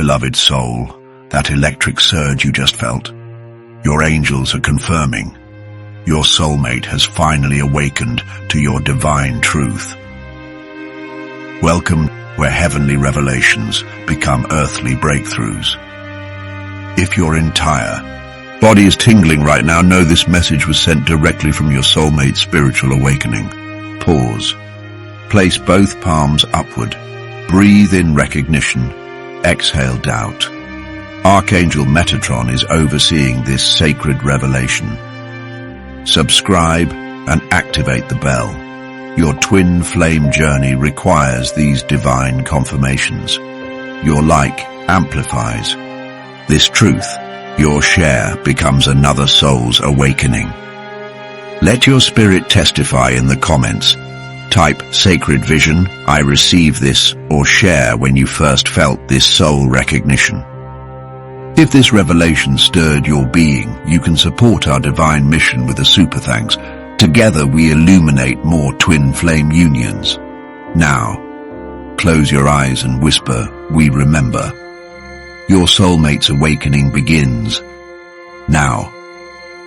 beloved soul, that electric surge you just felt. Your angels are confirming. Your soulmate has finally awakened to your divine truth. Welcome where heavenly revelations become earthly breakthroughs. If your entire body is tingling right now, know this message was sent directly from your soulmate's spiritual awakening. Pause. Place both palms upward. Breathe in recognition. Exhale doubt. Archangel Metatron is overseeing this sacred revelation. Subscribe and activate the bell. Your twin flame journey requires these divine confirmations. Your like amplifies this truth. Your share becomes another soul's awakening. Let your spirit testify in the comments. Type sacred vision, I receive this, or share when you first felt this soul recognition. If this revelation stirred your being, you can support our divine mission with a super thanks. Together we illuminate more twin flame unions. Now, close your eyes and whisper, we remember. Your soulmate's awakening begins. Now,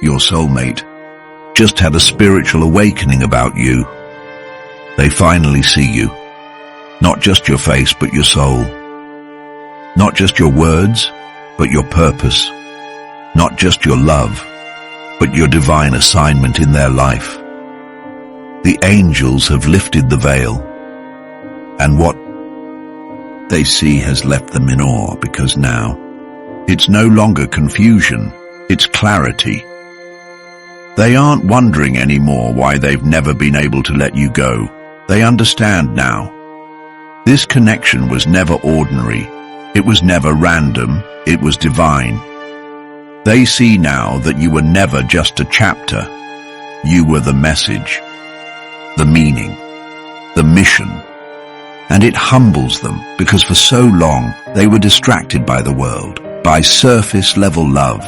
your soulmate just had a spiritual awakening about you. They finally see you. Not just your face, but your soul. Not just your words, but your purpose. Not just your love, but your divine assignment in their life. The angels have lifted the veil, and what they see has left them in awe, because now it's no longer confusion, it's clarity. They aren't wondering anymore why they've never been able to let you go. They understand now. This connection was never ordinary. It was never random. It was divine. They see now that you were never just a chapter. You were the message, the meaning, the mission. And it humbles them, because for so long they were distracted by the world, by surface-level love,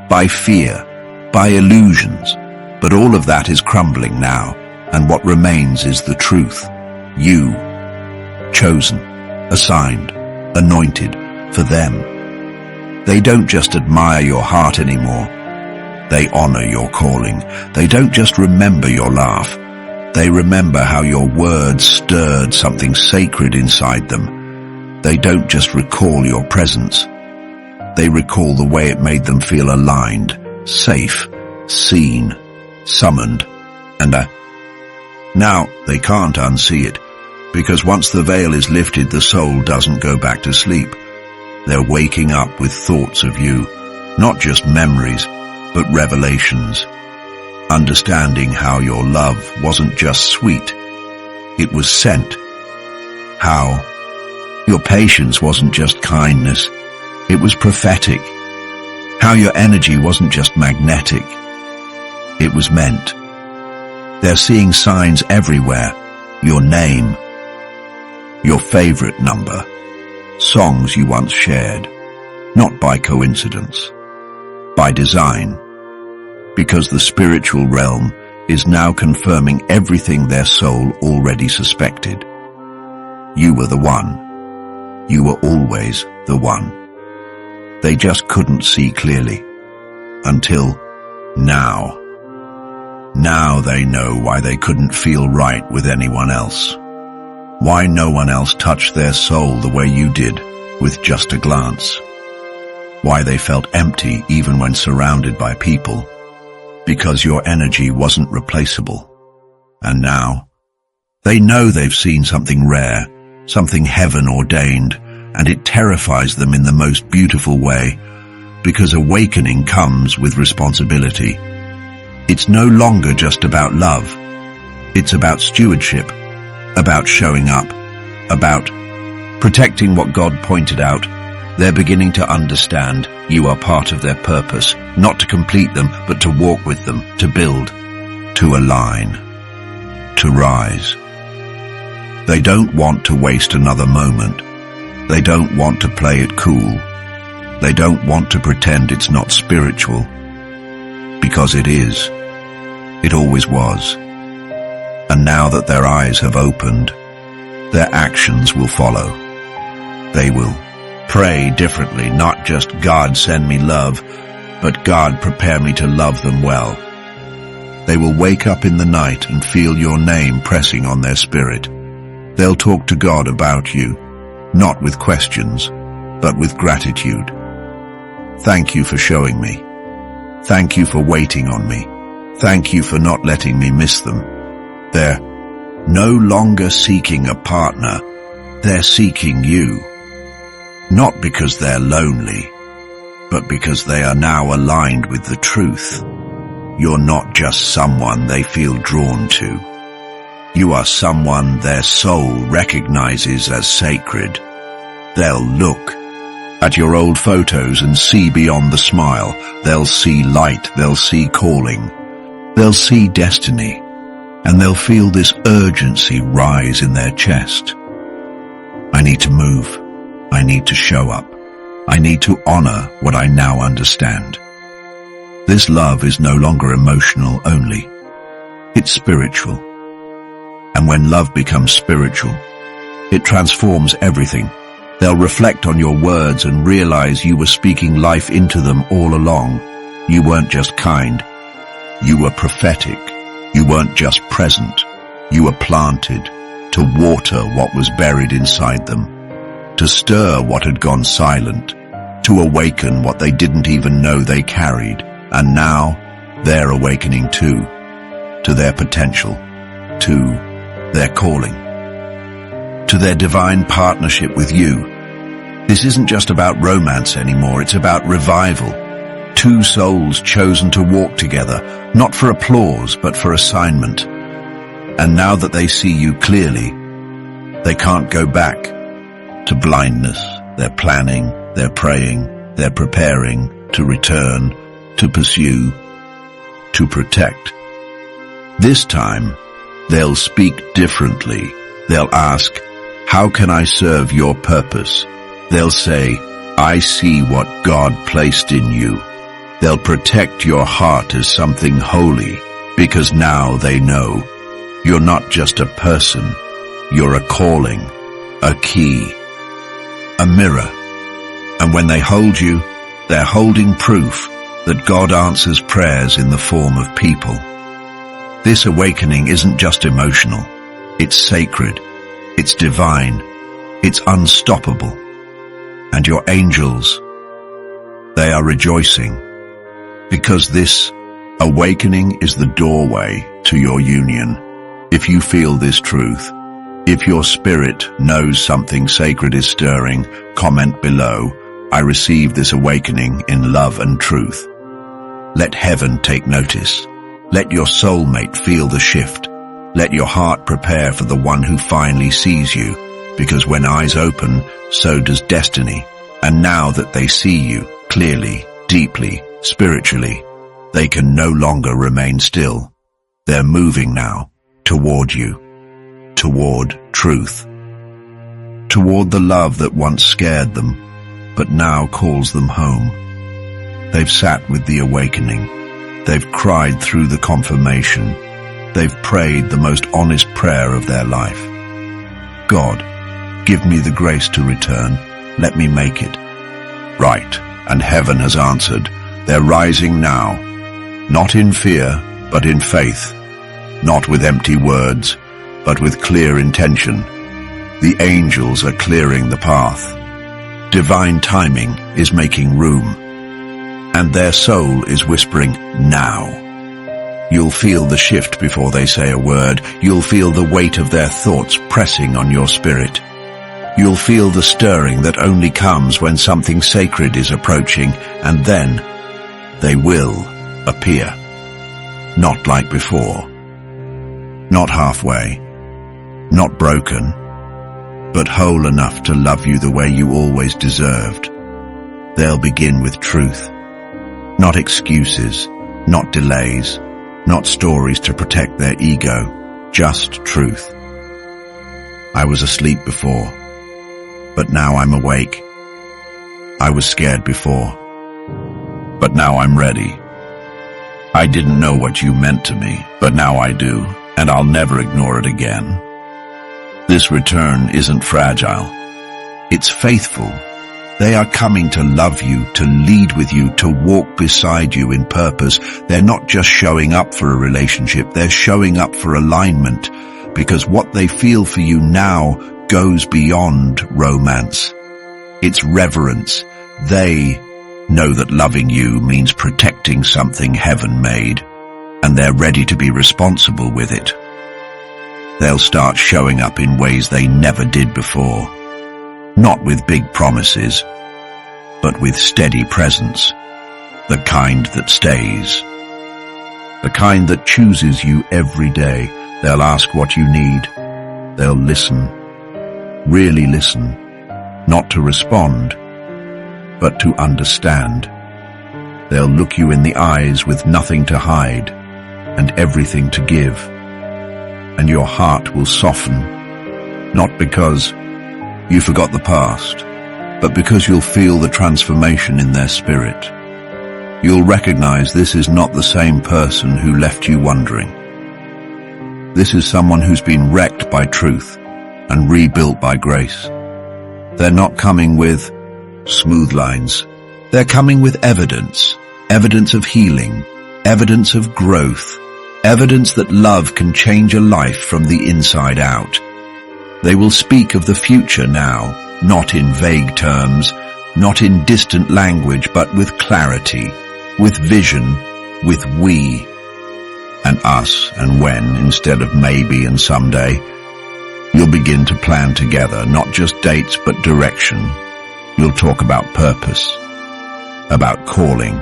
by fear, by illusions. But all of that is crumbling now, and what remains is the truth. You, chosen, assigned, anointed for them. They don't just admire your heart anymore. They honor your calling. They don't just remember your laugh. They remember how your words stirred something sacred inside them. They don't just recall your presence. They recall the way it made them feel aligned, safe, seen, summoned, and now they can't unsee it, because once the veil is lifted, the soul doesn't go back to sleep. They're waking up with thoughts of you, not just memories, but revelations. Understanding how your love wasn't just sweet, it was sent. How your patience wasn't just kindness, it was prophetic. How your energy wasn't just magnetic, it was meant. They're seeing signs everywhere. Your name, your favorite number, songs you once shared, not by coincidence, by design, because the spiritual realm is now confirming everything their soul already suspected. You were the one. You were always the one. They just couldn't see clearly. Until now. Now they know why they couldn't feel right with anyone else. Why no one else touched their soul the way you did, with just a glance. Why they felt empty even when surrounded by people. Because your energy wasn't replaceable. And now, they know they've seen something rare, something heaven ordained, and it terrifies them in the most beautiful way, because awakening comes with responsibility. It's no longer just about love. It's about stewardship, about showing up, about protecting what God pointed out. They're beginning to understand you are part of their purpose, not to complete them, but to walk with them, to build, to align, to rise. They don't want to waste another moment. They don't want to play it cool. They don't want to pretend it's not spiritual. Because it is. It always was. And now that their eyes have opened, their actions will follow. They will Pray differently, not just God send me love, but God prepare me to love them well. They will wake up in the night and feel your name pressing on their spirit. They'll talk to God about you, not with questions, but with gratitude. Thank you for showing me. Thank you for waiting on me. Thank you for not letting me miss them. They're no longer seeking a partner. They're seeking you. Not because they're lonely, but because they are now aligned with the truth. You're not just someone they feel drawn to. You are someone their soul recognizes as sacred. They'll look at your old photos and see beyond the smile. They'll see light, they'll see calling, they'll see destiny, and they'll feel this urgency rise in their chest. I need to move. I need to show up. I need to honor what I now understand. This love is no longer emotional only. It's spiritual. And when love becomes spiritual, it transforms everything. They'll reflect on your words and realize you were speaking life into them all along. You weren't just kind. You were prophetic. You weren't just present. You were planted to water what was buried inside them, to stir what had gone silent, to awaken what they didn't even know they carried. And now they're awakening too, to their potential, to their calling, to their divine partnership with you. This isn't just about romance anymore, it's about revival. Two souls chosen to walk together, not for applause, but for assignment. And now that they see you clearly, they can't go back to blindness. They're planning, they're praying, they're preparing to return, to pursue, to protect. This time, they'll speak differently. They'll ask, how can I serve your purpose? They'll say, I see what God placed in you. They'll protect your heart as something holy, because now they know you're not just a person, you're a calling, a key, a mirror. And when they hold you, they're holding proof that God answers prayers in the form of people. This awakening isn't just emotional. It's sacred. It's divine. It's unstoppable. And your angels, they are rejoicing, because this awakening is the doorway to your union. If you feel this truth, if your spirit knows something sacred is stirring, comment below, I receive this awakening in love and truth. Let heaven take notice. Let your soulmate feel the shift. Let your heart prepare for the one who finally sees you, because when eyes open, so does destiny. And now that they see you clearly, deeply, spiritually, they can no longer remain still. They're moving now toward you, toward truth, toward the love that once scared them, but now calls them home. They've sat with the awakening. They've cried through the confirmation. They've prayed the most honest prayer of their life. God, give me the grace to return. Let me make it right. And heaven has answered. They're rising now, not in fear, but in faith, not with empty words, but with clear intention. The angels are clearing the path. Divine timing is making room. And their soul is whispering, now. You'll feel the shift before they say a word. You'll feel the weight of their thoughts pressing on your spirit. You'll feel the stirring that only comes when something sacred is approaching, and then they will appear. Not like before. Not halfway. Not broken. But whole enough to love you the way you always deserved. They'll begin with truth. Not excuses, not delays, not stories to protect their ego, just truth. I was asleep before, but now I'm awake. I was scared before, but now I'm ready. I didn't know what you meant to me, but now I do, and I'll never ignore it again. This return isn't fragile. It's faithful. They are coming to love you, to lead with you, to walk beside you in purpose. They're not just showing up for a relationship, they're showing up for alignment, because what they feel for you now goes beyond romance. It's reverence. They know that loving you means protecting something heaven made, and they're ready to be responsible with it. They'll start showing up in ways they never did before. Not with big promises, but with steady presence. The kind that stays. The kind that chooses you every day. They'll ask what you need. They'll listen. Really listen. Not to respond, but to understand. They'll look you in the eyes with nothing to hide and everything to give. And your heart will soften, not because you forgot the past, but because you'll feel the transformation in their spirit. You'll recognize this is not the same person who left you wondering. This is someone who's been wrecked by truth and rebuilt by grace. They're not coming with smooth lines. They're coming with evidence. Evidence of healing. Evidence of growth. Evidence that love can change a life from the inside out. They will speak of the future now, not in vague terms, not in distant language, but with clarity, with vision, with we, and us and when instead of maybe and someday. You'll begin to plan together, not just dates but direction. You'll talk about purpose, about calling,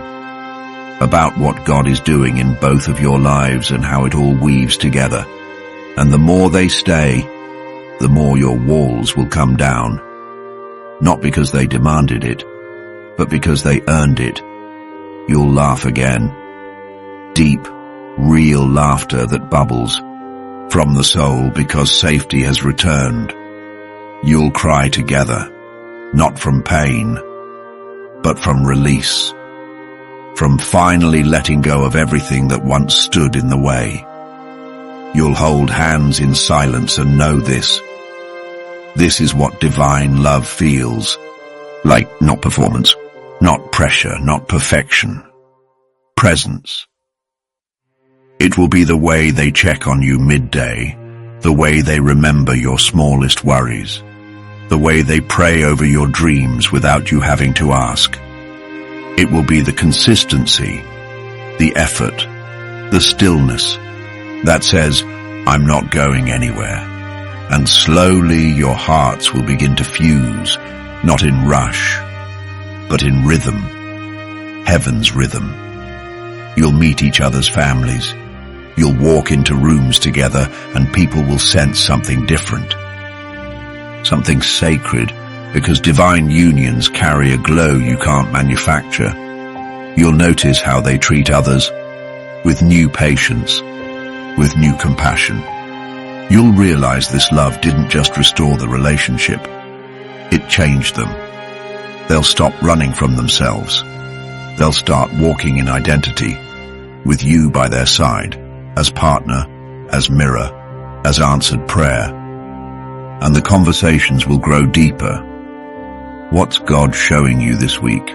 about what God is doing in both of your lives and how it all weaves together. And the more they stay, the more your walls will come down. Not because they demanded it, but because they earned it. You'll laugh again. Deep, real laughter that bubbles from the soul because safety has returned. You'll cry together, not from pain, but from release. From finally letting go of everything that once stood in the way. You'll hold hands in silence and know this. This is what divine love feels like, not performance, not pressure, not perfection. Presence. It will be the way they check on you midday, the way they remember your smallest worries, the way they pray over your dreams without you having to ask. It will be the consistency, the effort, the stillness that says, I'm not going anywhere. And slowly your hearts will begin to fuse, not in rush, but in rhythm, heaven's rhythm. You'll meet each other's families. You'll walk into rooms together and people will sense something different, something sacred, because divine unions carry a glow you can't manufacture. You'll notice how they treat others with new patience, with new compassion. You'll realize this love didn't just restore the relationship, it changed them. They'll stop running from themselves. They'll start walking in identity, with you by their side, as partner, as mirror, as answered prayer. And the conversations will grow deeper. What's God showing you this week?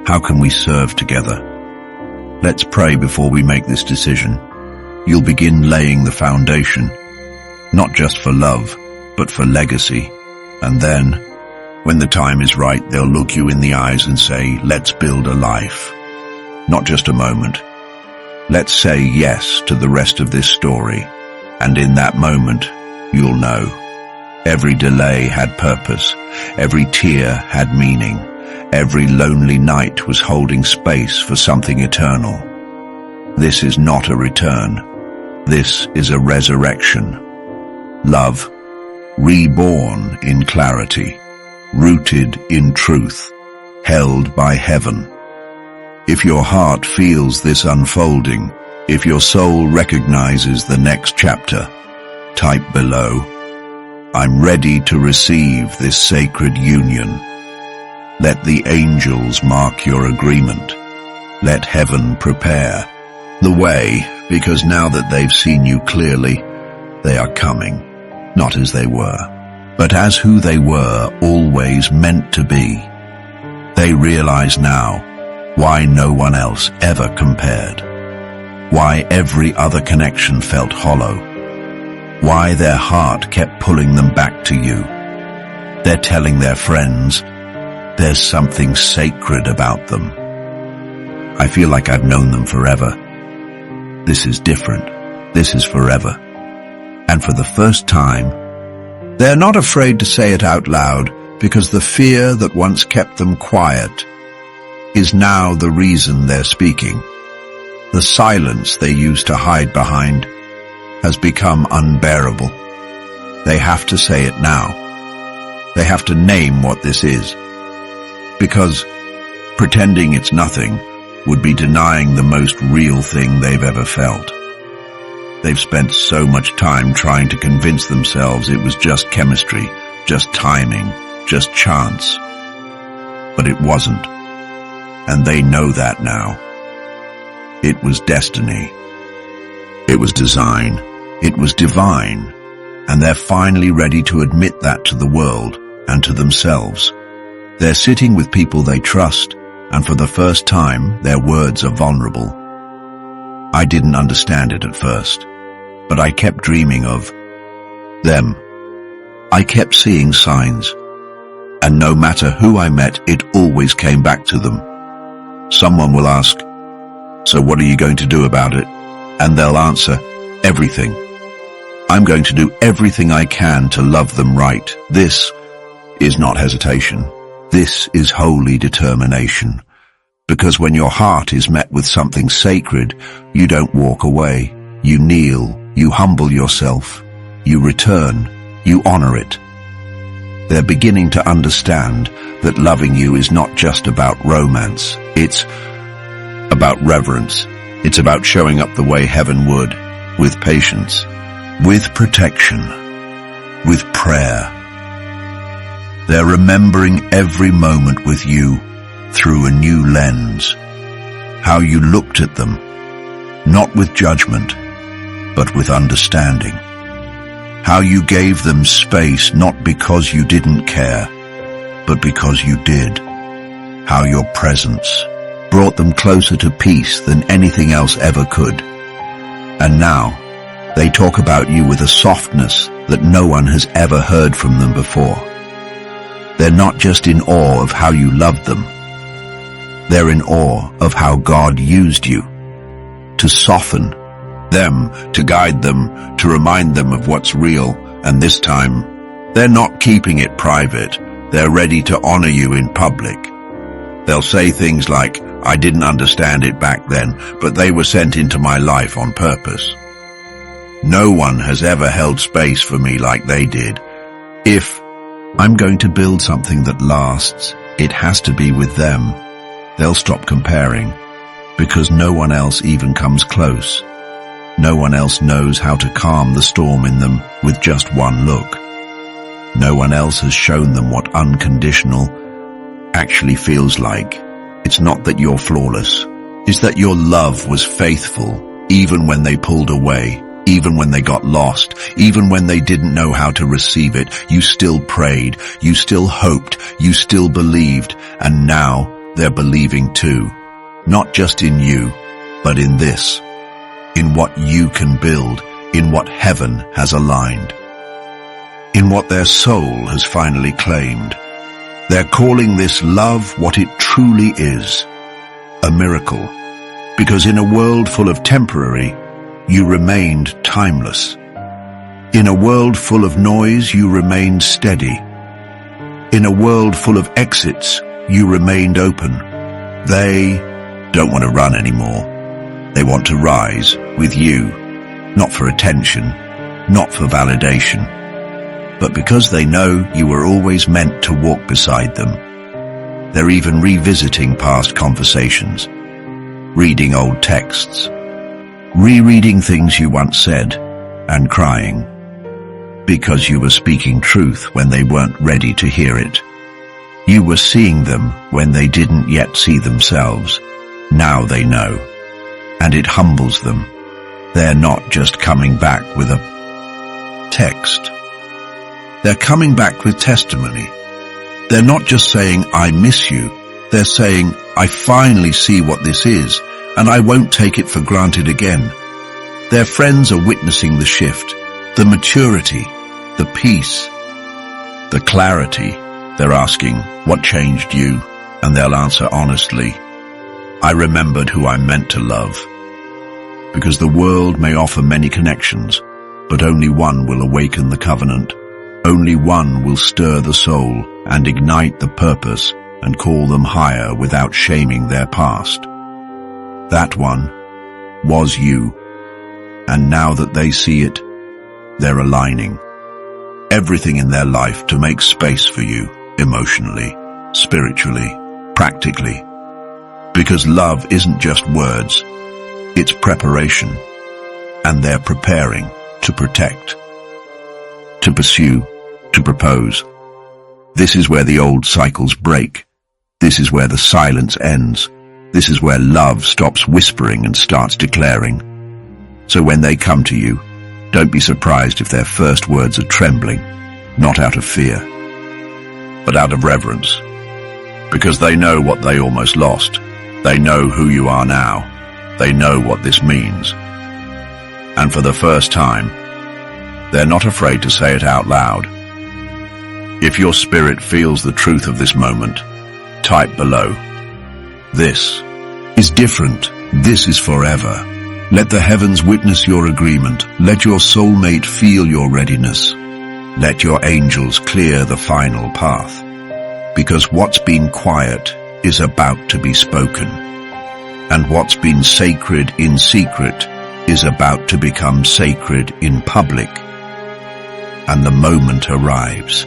How can we serve together? Let's pray before we make this decision. You'll begin laying the foundation, not just for love, but for legacy. And then, when the time is right, they'll look you in the eyes and say, let's build a life. Not just a moment. Let's say yes to the rest of this story. And in that moment, you'll know. Every delay had purpose. Every tear had meaning. Every lonely night was holding space for something eternal. This is not a return. This is a resurrection. Love, reborn in clarity, rooted in truth, held by heaven. If your heart feels this unfolding, if your soul recognizes the next chapter, type below, I'm ready to receive this sacred union. Let the angels mark your agreement. Let heaven prepare the way, because now that they've seen you clearly, they are coming, not as they were, but as who they were always meant to be. They realize now why no one else ever compared, why every other connection felt hollow, why their heart kept pulling them back to you. They're telling their friends there's something sacred about them. I feel like I've known them forever. This is different. This is forever. And for the first time, they're not afraid to say it out loud, because the fear that once kept them quiet is now the reason they're speaking. The silence they used to hide behind has become unbearable. They have to say it now. They have to name what this is. Because pretending it's nothing would be denying the most real thing they've ever felt. They've spent so much time trying to convince themselves it was just chemistry, just timing, just chance. But it wasn't. And they know that now. It was destiny. It was design. It was divine. And they're finally ready to admit that to the world and to themselves. They're sitting with people they trust, and for the first time, their words are vulnerable. I didn't understand it at first, but I kept dreaming of them. I kept seeing signs, and no matter who I met, it always came back to them. Someone will ask, "So what are you going to do about it?" And they'll answer, "Everything. I'm going to do everything I can to love them right." This is not hesitation. This is holy determination. Because when your heart is met with something sacred, you don't walk away. You kneel, you humble yourself, you return, you honor it. They're beginning to understand that loving you is not just about romance. It's about reverence. It's about showing up the way heaven would, with patience, with protection, with prayer. They're remembering every moment with you through a new lens. How you looked at them, not with judgment, but with understanding. How you gave them space, not because you didn't care, but because you did. How your presence brought them closer to peace than anything else ever could. And now, they talk about you with a softness that no one has ever heard from them before. They're not just in awe of how you loved them. They're in awe of how God used you to soften them, to guide them, to remind them of what's real. And this time, they're not keeping it private. They're ready to honor you in public. They'll say things like, "I didn't understand it back then, but they were sent into my life on purpose. No one has ever held space for me like they did. If I'm going to build something that lasts, it has to be with them." They'll stop comparing, because no one else even comes close. No one else knows how to calm the storm in them with just one look. No one else has shown them what unconditional actually feels like. It's not that you're flawless. It's that your love was faithful, even when they pulled away, even when they got lost, even when they didn't know how to receive it. You still prayed, you still hoped, you still believed, and now they're believing too. Not just in you, but in this. In what you can build, in what heaven has aligned, in what their soul has finally claimed. They're calling this love what it truly is, a miracle. Because in a world full of temporary, you remained timeless. In a world full of noise, you remained steady. In a world full of exits, you remained open. They don't want to run anymore. They want to rise with you, not for attention, not for validation, but because they know you were always meant to walk beside them. They're even revisiting past conversations, reading old texts, rereading things you once said, and crying, because you were speaking truth when they weren't ready to hear it. You were seeing them when they didn't yet see themselves. Now they know, and it humbles them. They're not just coming back with a text. They're coming back with testimony. They're not just saying, "I miss you." They're saying, I finally see what this is, and I won't take it for granted again. Their friends are witnessing the shift, the maturity, the peace, the clarity. They're asking, what changed you? And they'll answer honestly, I remembered who I'm meant to love. Because the world may offer many connections, but only one will awaken the covenant. Only one will stir the soul and ignite the purpose and call them higher without shaming their past. That one was you, and now that they see it, they're aligning everything in their life to make space for you, emotionally, spiritually, practically. Because love isn't just words, it's preparation, and they're preparing to protect, to pursue, to propose. This is where the old cycles break. This is where the silence ends. This is where love stops whispering and starts declaring. So when they come to you, don't be surprised if their first words are trembling, not out of fear, but out of reverence. Because they know what they almost lost. They know who you are now. They know what this means. And for the first time, they're not afraid to say it out loud. If your spirit feels the truth of this moment, type below. This is different. This is forever. Let the heavens witness your agreement. Let your soulmate feel your readiness. Let your angels clear the final path. Because what's been quiet is about to be spoken. And what's been sacred in secret is about to become sacred in public. And the moment arrives.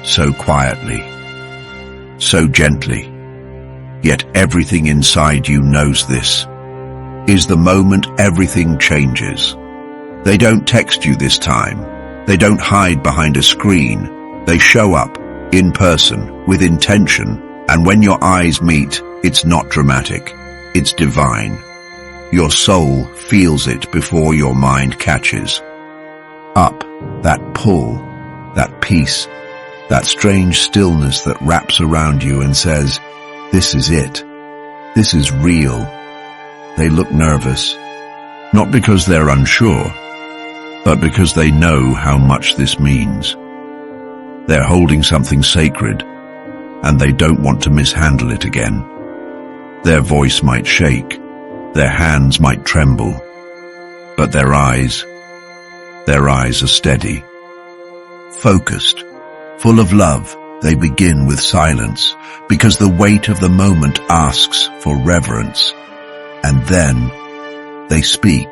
So quietly, so gently, yet everything inside you knows this is the moment everything changes. They don't text you this time. They don't hide behind a screen. They show up in person with intention, and when your eyes meet, it's not dramatic. It's divine. Your soul feels it before your mind catches. Up, that pull, that peace, that strange stillness that wraps around you and says, this is it. This is real. They look nervous, not because they're unsure, but because they know how much this means. They're holding something sacred, and they don't want to mishandle it again. Their voice might shake, their hands might tremble, but their eyes are steady, focused, full of love. They begin with silence, because the weight of the moment asks for reverence. And then they speak.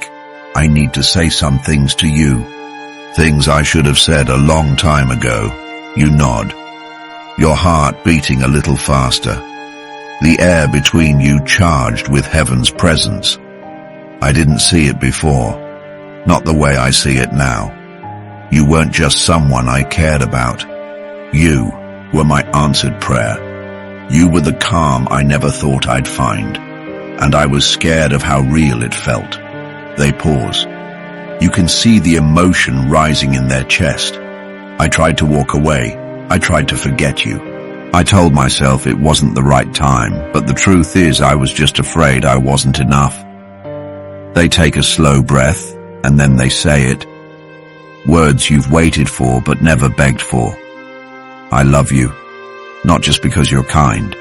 I need to say some things to you. Things I should have said a long time ago. You nod, your heart beating a little faster. The air between you charged with heaven's presence. I didn't see it before, not the way I see it now. You weren't just someone I cared about. You were my answered prayer. You were the calm I never thought I'd find, and I was scared of how real it felt. They pause. You can see the emotion rising in their chest. I tried to walk away. I tried to forget you. I told myself it wasn't the right time, but the truth is I was just afraid I wasn't enough. They take a slow breath, and then they say it. Words you've waited for but never begged for. I love you, not just because you're kind.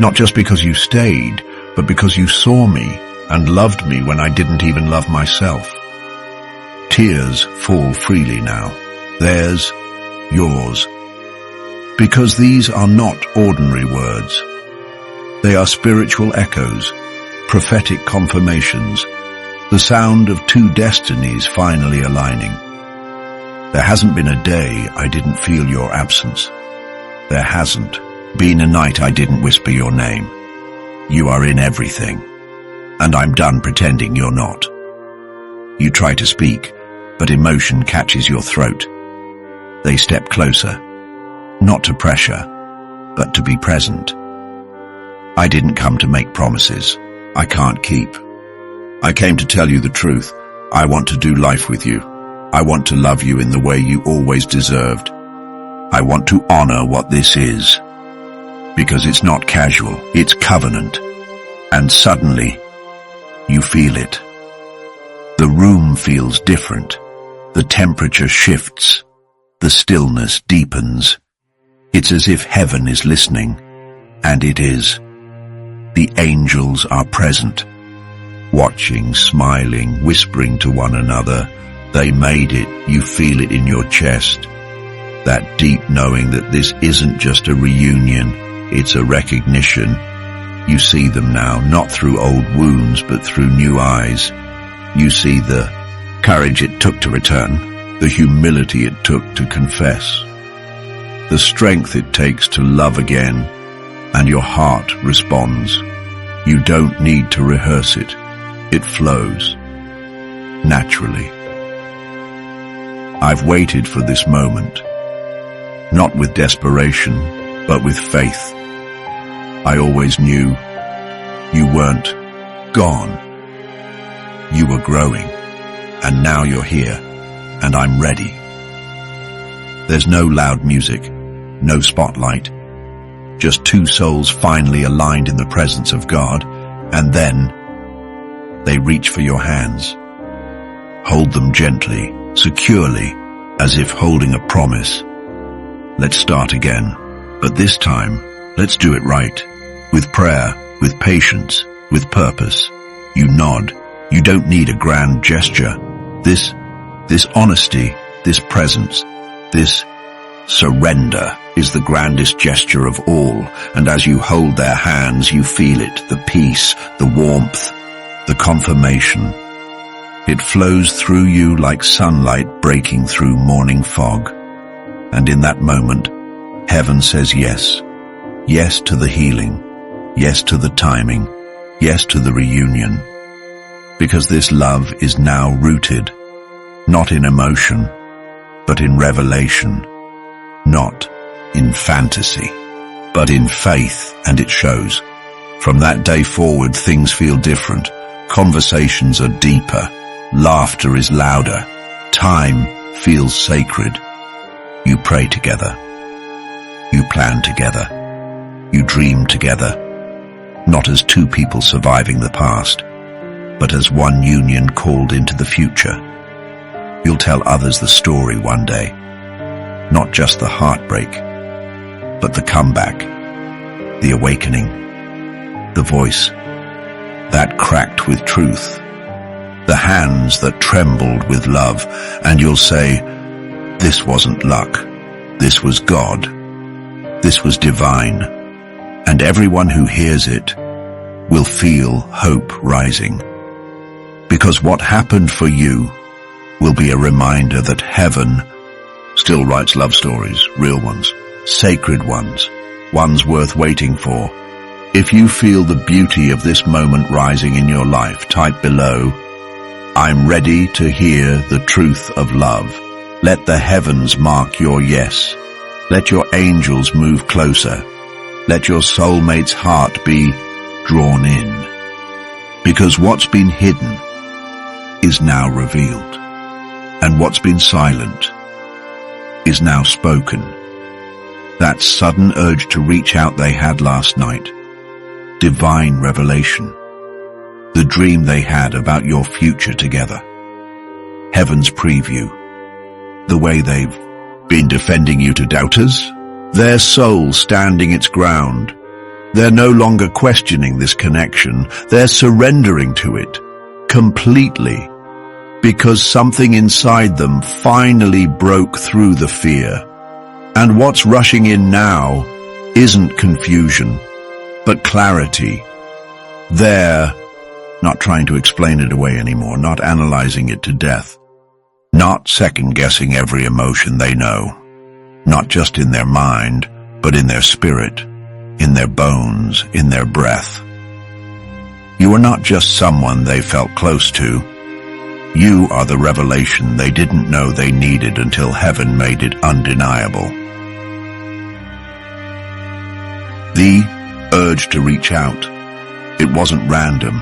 Not just because you stayed, but because you saw me and loved me when I didn't even love myself. Tears fall freely now. Theirs, yours. Because these are not ordinary words. They are spiritual echoes, prophetic confirmations, the sound of two destinies finally aligning. There hasn't been a day I didn't feel your absence. There hasn't been a night I didn't whisper your name. You are in everything, and I'm done pretending you're not. You try to speak, but emotion catches your throat. They step closer, not to pressure, but to be present. I didn't come to make promises I can't keep. I came to tell you the truth. I want to do life with you. I want to love you in the way you always deserved. I want to honor what this is. because it's not casual, it's covenant. And suddenly, you feel it. The room feels different. The temperature shifts. The stillness deepens. It's as if heaven is listening, and it is. The angels are present, watching, smiling, whispering to one another. They made it. You feel it in your chest. That deep knowing that this isn't just a reunion, it's a recognition. You see them now, not through old wounds, but through new eyes. You see the courage it took to return, the humility it took to confess, the strength it takes to love again, and your heart responds. You don't need to rehearse it. It flows naturally. I've waited for this moment, not with desperation, but with faith. I always knew you weren't gone. You were growing, and now you're here, and I'm ready. There's no loud music, no spotlight, just two souls finally aligned in the presence of God, and then they reach for your hands. Hold them gently, securely, as if holding a promise. Let's start again, but this time, let's do it right. With prayer, with patience, with purpose. You nod. You don't need a grand gesture. This honesty, this presence, this surrender is the grandest gesture of all. And as you hold their hands, you feel it, the peace, the warmth, the confirmation. It flows through you like sunlight breaking through morning fog. And in that moment, heaven says yes. Yes to the healing. Yes to the timing. Yes to the reunion. Because this love is now rooted, not in emotion, but in revelation. Not in fantasy, but in faith, and it shows. From that day forward, things feel different. Conversations are deeper. Laughter is louder. Time feels sacred. You pray together. You plan together. You dream together. Not as two people surviving the past, but as one union called into the future. You'll tell others the story one day. Not just the heartbreak, but the comeback, the awakening, the voice that cracked with truth, the hands that trembled with love, and you'll say, this wasn't luck, this was God, this was divine, and everyone who hears it will feel hope rising. Because what happened for you will be a reminder that heaven still writes love stories, real ones, sacred ones, ones worth waiting for. If you feel the beauty of this moment rising in your life, type below, I'm ready to hear the truth of love. Let the heavens mark your yes. Let your angels move closer. Let your soulmate's heart be drawn in. Because what's been hidden is now revealed, and what's been silent is now spoken. That sudden urge to reach out they had last night, divine revelation, the dream they had about your future together, heaven's preview, the way they've been defending you to doubters, their soul standing its ground. They're no longer questioning this connection, they're surrendering to it completely, because something inside them finally broke through the fear. And what's rushing in now isn't confusion, but clarity. They're not trying to explain it away anymore, not analyzing it to death, not second-guessing every emotion they know, not just in their mind, but in their spirit, in their bones, in their breath. You are not just someone they felt close to. You are the revelation they didn't know they needed until heaven made it undeniable. The urge to reach out. It wasn't random.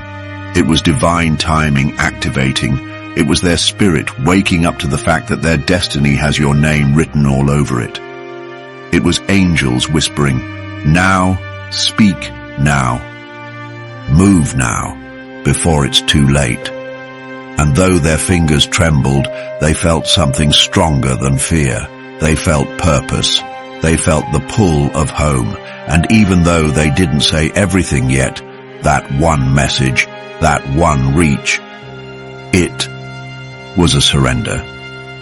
It was divine timing activating. It was their spirit waking up to the fact that their destiny has your name written all over it. It was angels whispering, now Speak now. Move now, before it's too late. And though their fingers trembled, they felt something stronger than fear. They felt purpose. They felt the pull of home. And even though they didn't say everything yet, that one message, that one reach, it was a surrender.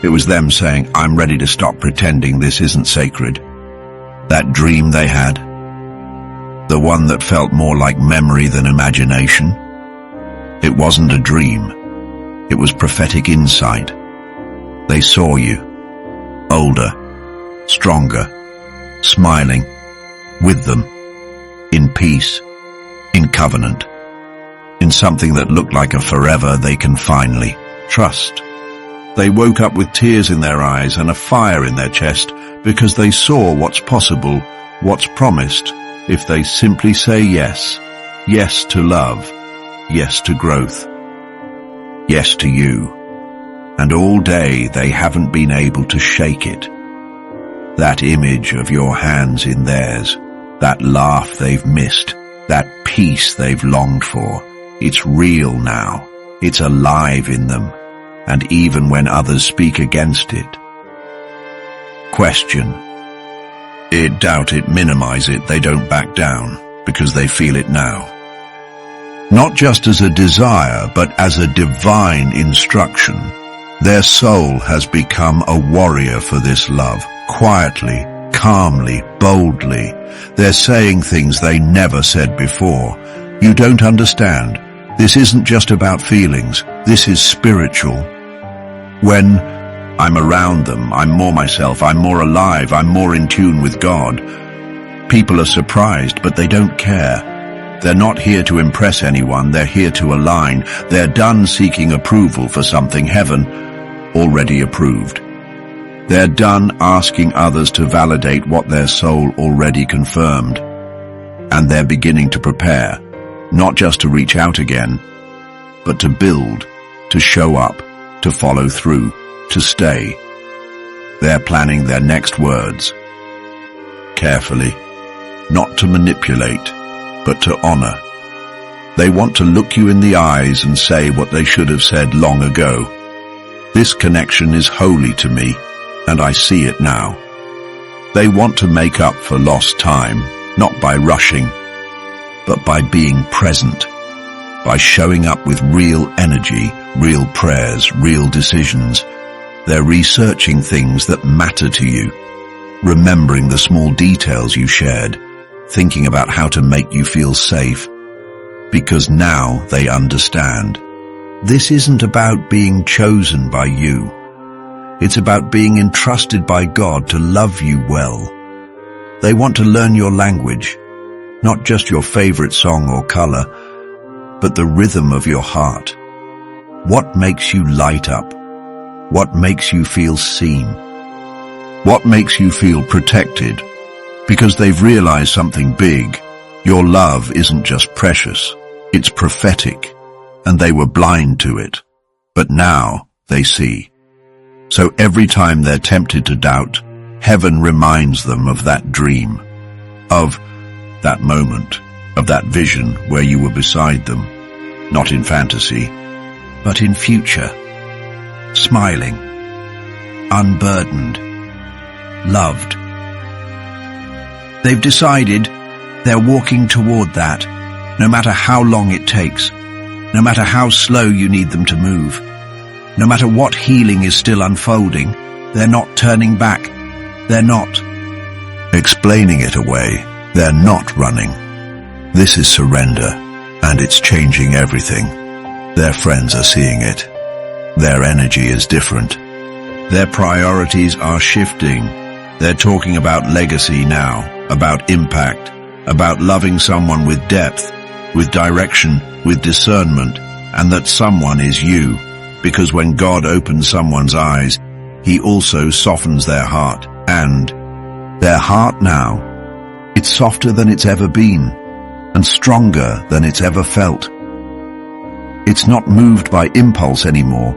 It was them saying, I'm ready to stop pretending this isn't sacred. That dream they had, the one that felt more like memory than imagination, it wasn't a dream. It was prophetic insight. They saw you, older, stronger, smiling, with them, in peace, in covenant, in something that looked like a forever they can finally trust. They woke up with tears in their eyes and a fire in their chest because they saw what's possible, what's promised, if they simply say yes. Yes to love. Yes to growth. Yes to you. And all day they haven't been able to shake it. That image of your hands in theirs, that laugh they've missed, that peace they've longed for, it's real now. It's alive in them. And even when others speak against it. Question. It, doubt it, minimize it, they don't back down, because they feel it now. Not just as a desire, but as a divine instruction. Their soul has become a warrior for this love, quietly, calmly, boldly. They're saying things they never said before. You don't understand. This isn't just about feelings. This is spiritual. When I'm around them, I'm more myself, I'm more alive, I'm more in tune with God. People are surprised, but they don't care. They're not here to impress anyone, they're here to align. They're done seeking approval for something heaven already approved. They're done asking others to validate what their soul already confirmed. And they're beginning to prepare, not just to reach out again, but to build, to show up, to follow through, to stay. They're planning their next words. Carefully, not to manipulate, but to honor. They want to look you in the eyes and say what they should have said long ago. This connection is holy to me, and I see it now. They want to make up for lost time, not by rushing, but by being present, by showing up with real energy, real prayers, real decisions. They're researching things that matter to you, remembering the small details you shared, thinking about how to make you feel safe, because now they understand. This isn't about being chosen by you. It's about being entrusted by God to love you well. They want to learn your language, not just your favorite song or color, but the rhythm of your heart. What makes you light up? What makes you feel seen? What makes you feel protected? Because they've realized something big. Your love isn't just precious, it's prophetic, and they were blind to it. But now they see. So every time they're tempted to doubt, heaven reminds them of that dream, of that moment, of that vision where you were beside them, not in fantasy, but in future, smiling, unburdened, loved. They've decided they're walking toward that, no matter how long it takes, no matter how slow you need them to move, no matter what healing is still unfolding. They're not turning back. They're not explaining it away. They're not running. This is surrender, and it's changing everything. Their friends are seeing it. Their energy is different. Their priorities are shifting. They're talking about legacy now, about impact, about loving someone with depth, with direction, with discernment, and that someone is you. Because when God opens someone's eyes, He also softens their heart. And their heart now, it's softer than it's ever been, and stronger than it's ever felt. It's not moved by impulse anymore.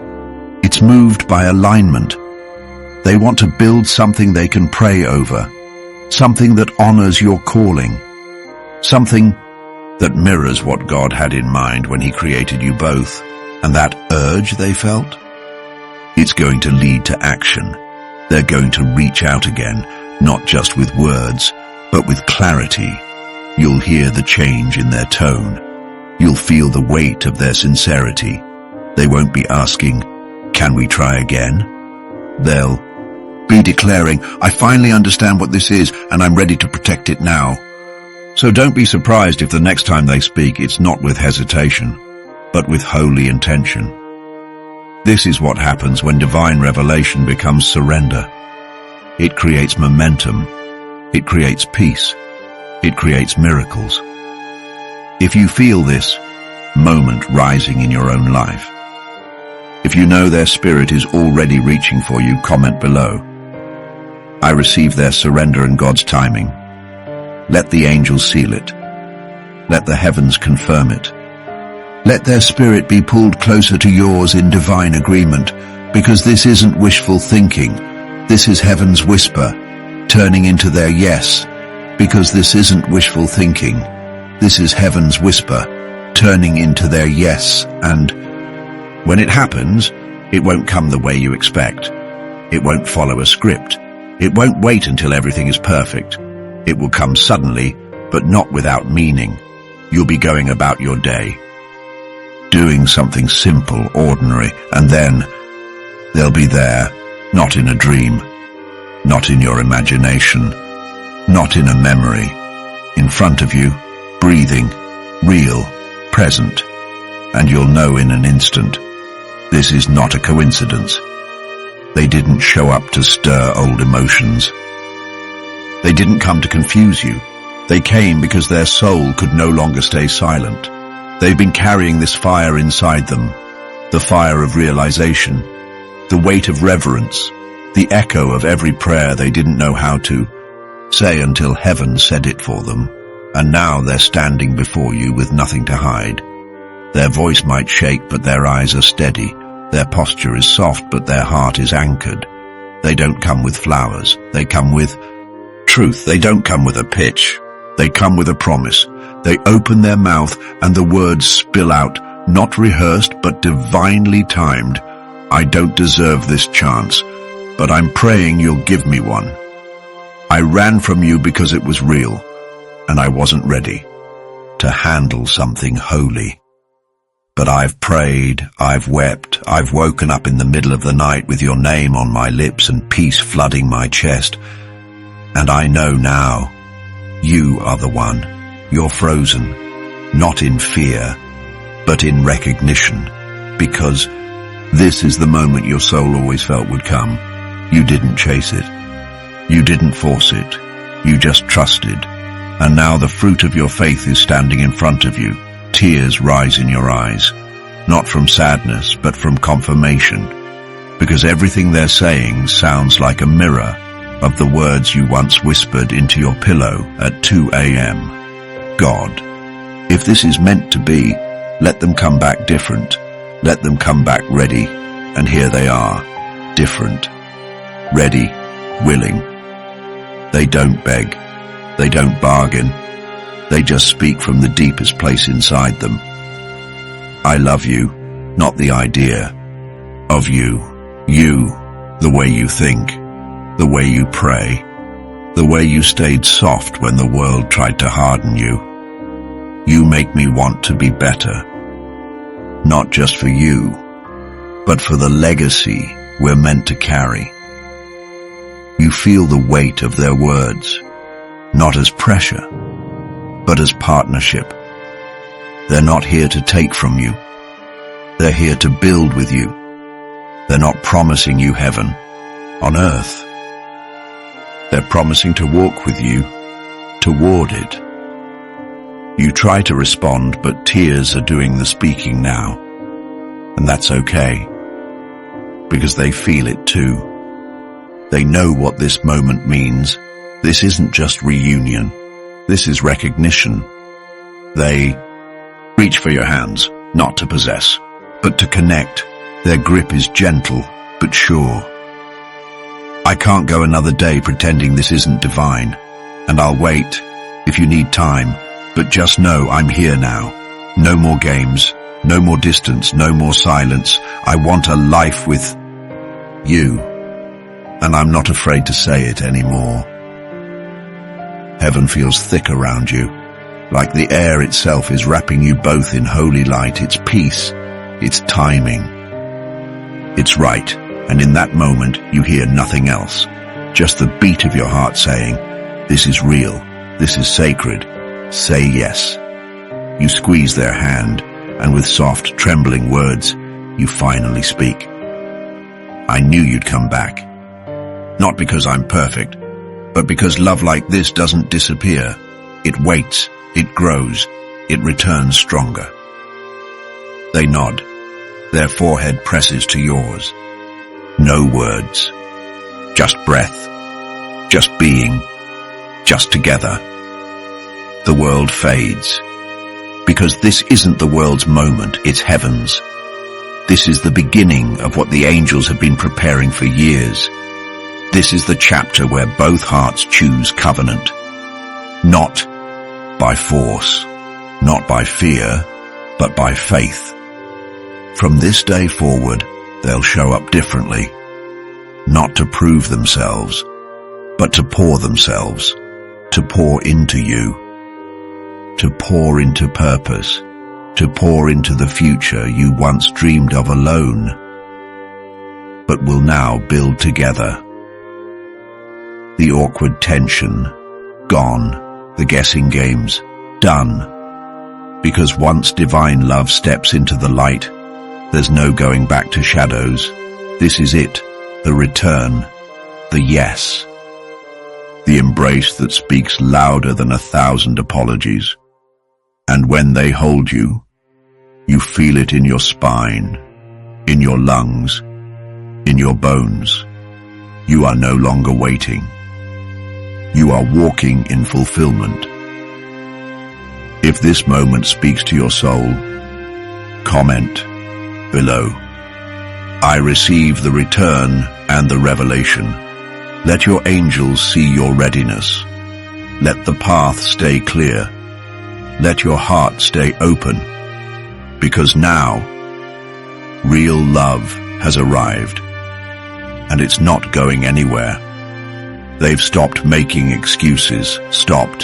It's moved by alignment. They want to build something they can pray over, something that honors your calling, Something that mirrors what God had in mind when He created you both, and that urge they felt? It's going to lead to action. They're going to reach out again, not just with words, but with clarity. You'll hear the change in their tone. You'll feel the weight of their sincerity. They won't be asking, "Can we try again?" They'll be declaring, "I finally understand what this is, and I'm ready to protect it now." So don't be surprised if the next time they speak, it's not with hesitation, but with holy intention. This is what happens when divine revelation becomes surrender. It creates momentum. It creates peace. It creates miracles. If you feel this moment rising in your own life, if you know their spirit is already reaching for you, comment below. I receive their surrender and God's timing. Let the angels seal it. Let the heavens confirm it. Let their spirit be pulled closer to yours in divine agreement, because this isn't wishful thinking. This is heaven's whisper, turning into their yes, because this isn't wishful thinking. This is heaven's whisper, turning into their yes, and when it happens, it won't come the way you expect. It won't follow a script. It won't wait until everything is perfect. It will come suddenly, but not without meaning. You'll be going about your day, doing something simple, ordinary, and then they'll be there, not in a dream, not in your imagination, not in a memory, in front of you, breathing, real, present, and you'll know in an instant. This is not a coincidence. They didn't show up to stir old emotions. They didn't come to confuse you. They came because their soul could no longer stay silent. They've been carrying this fire inside them, the fire of realization, the weight of reverence, the echo of every prayer they didn't know how to say until heaven said it for them. And now they're standing before you with nothing to hide. Their voice might shake, but their eyes are steady. Their posture is soft, but their heart is anchored. They don't come with flowers. They come with truth. They don't come with a pitch. They come with a promise. They open their mouth and the words spill out, not rehearsed, but divinely timed. I don't deserve this chance, but I'm praying you'll give me one. I ran from you because it was real, and I wasn't ready to handle something holy. But I've prayed, I've wept, I've woken up in the middle of the night with your name on my lips and peace flooding my chest. And I know now, you are the one. You're frozen, not in fear, but in recognition, because this is the moment your soul always felt would come. You didn't chase it. You didn't force it. You just trusted. And now the fruit of your faith is standing in front of you. Tears rise in your eyes, not from sadness, but from confirmation, because everything they're saying sounds like a mirror of the words you once whispered into your pillow at 2 a.m. God, if this is meant to be, let them come back different. Let them come back ready. And here they are, different, ready, willing. They don't beg. They don't bargain. They just speak from the deepest place inside them. I love you, not the idea of you. You, the way you think, the way you pray, the way you stayed soft when the world tried to harden you. You make me want to be better, not just for you, but for the legacy we're meant to carry. You feel the weight of their words, not as pressure, but as partnership. They're not here to take from you. They're here to build with you. They're not promising you heaven on earth. They're promising to walk with you toward it. You try to respond, but tears are doing the speaking now. And that's okay, because they feel it too. They know what this moment means. This isn't just reunion. This is recognition. They reach for your hands, not to possess, but to connect. Their grip is gentle, but sure. I can't go another day pretending this isn't divine, and I'll wait. If you need time, But just know I'm here now. No more games, no more distance, no more silence. I want a life with you, and I'm not afraid to say it anymore. Heaven feels thick around you, like the air itself is wrapping you both in holy light. It's peace, it's timing. It's right, and in that moment you hear nothing else. Just the beat of your heart saying, this is real, this is sacred, say yes. You squeeze their hand, and with soft, trembling words, you finally speak. I knew you'd come back. Not because I'm perfect, but because love like this doesn't disappear. It waits, it grows, it returns stronger. They nod. Their forehead presses to yours. No words. Just breath. Just being. Just together. The world fades. Because this isn't the world's moment, it's heaven's. This is the beginning of what the angels have been preparing for years. This is the chapter where both hearts choose covenant. Not by force, not by fear, but by faith. From this day forward, they'll show up differently. Not to prove themselves, but to pour themselves, to pour into you, to pour into purpose, to pour into the future you once dreamed of alone, but will now build together. The awkward tension, gone, the guessing games, done. Because once divine love steps into the light, there's no going back to shadows. This is it, the return, the yes. The embrace that speaks louder than 1,000 apologies. And when they hold you, you feel it in your spine, in your lungs, in your bones. You are no longer waiting. You are walking in fulfillment. If this moment speaks to your soul, comment below. I receive the return and the revelation. Let your angels see your readiness. Let the path stay clear. Let your heart stay open. Because now, real love has arrived. And it's not going anywhere. They've stopped making excuses, stopped